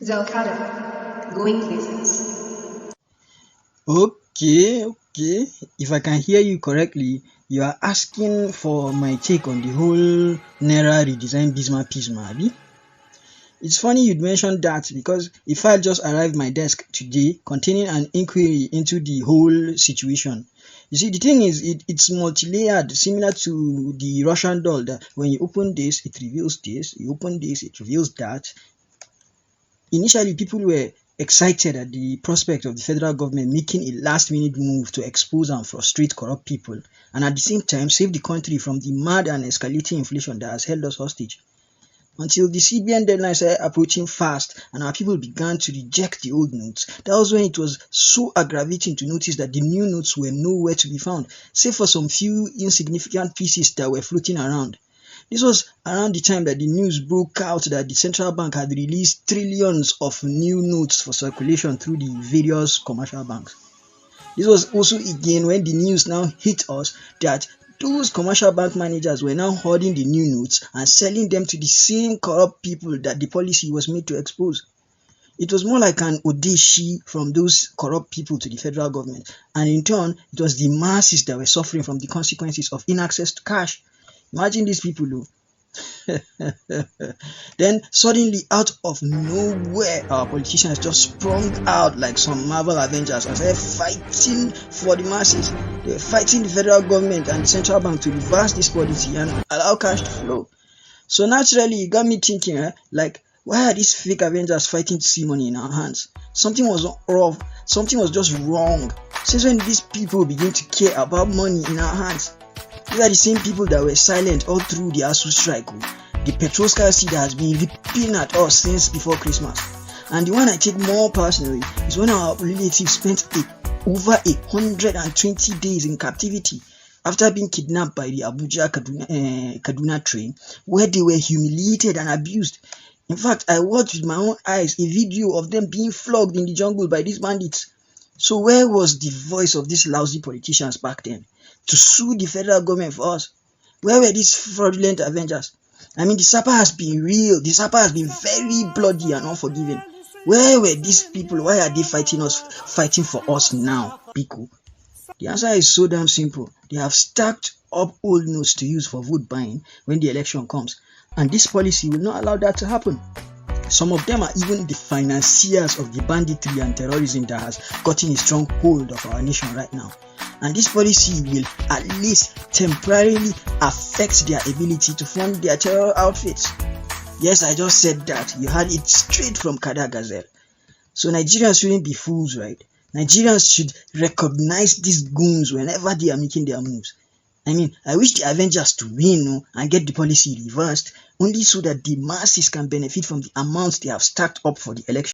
Zalcada, going places. Okay. If I can hear you correctly, you are asking for my take on the whole Naira redesign Pisma, abi? It's funny you'd mention that because a file just arrived my desk today containing an inquiry into the whole situation. You see, the thing is, it's multi-layered, similar to the Russian doll that when you open this, it reveals this, you open this, it reveals that. Initially, people were excited at the prospect of the federal government making a last-minute move to expose and frustrate corrupt people, and at the same time save the country from the mad and escalating inflation that has held us hostage. Until the CBN deadline started approaching fast and our people began to reject the old notes, that was when it was so aggravating to notice that the new notes were nowhere to be found, save for some few insignificant pieces that were floating around. This was around the time that the news broke out that the central bank had released trillions of new notes for circulation through the various commercial banks. This was also again when the news now hit us that those commercial bank managers were now hoarding the new notes and selling them to the same corrupt people that the policy was made to expose. It was more like an odeshi from those corrupt people to the federal government, and in turn, it was the masses that were suffering from the consequences of inaccess to cash. Imagine these people though. Then suddenly out of nowhere, our politicians just sprung out like some Marvel Avengers and started fighting for the masses. They were fighting the federal government and the central bank to reverse this policy and allow cash to flow. So naturally, it got me thinking, like, why are these fake Avengers fighting to see money in our hands? Something was wrong. Something was just wrong. Since when these people begin to care about money in our hands? These are the same people that were silent all through the ASU strike, the petrol scarcity that has been ripping at us since before Christmas. And the one I take more personally is when our relatives spent over 120 days in captivity after being kidnapped by the Abuja Kaduna train, where they were humiliated and abused. In fact, I watched with my own eyes a video of them being flogged in the jungle by these bandits. So where was the voice of these lousy politicians back then to sue the federal government for us? Where were these fraudulent Avengers? I mean, the supper has been real. The supper has been very bloody and unforgiving. Where were these people? Why are they fighting for us now, Pico? The answer is so damn simple. They have stacked up old notes to use for vote buying when the election comes, and this policy will not allow that to happen. Some of them are even the financiers of the banditry and terrorism that has gotten a strong hold of our nation right now. And this policy will at least temporarily affect their ability to fund their terror outfits. Yes, I just said that. You heard it straight from Kada Gazelle. So Nigerians shouldn't be fools, right? Nigerians should recognize these goons whenever they are making their moves. I mean, I wish the Avengers to win and get the policy reversed, only so that the masses can benefit from the amounts they have stacked up for the election.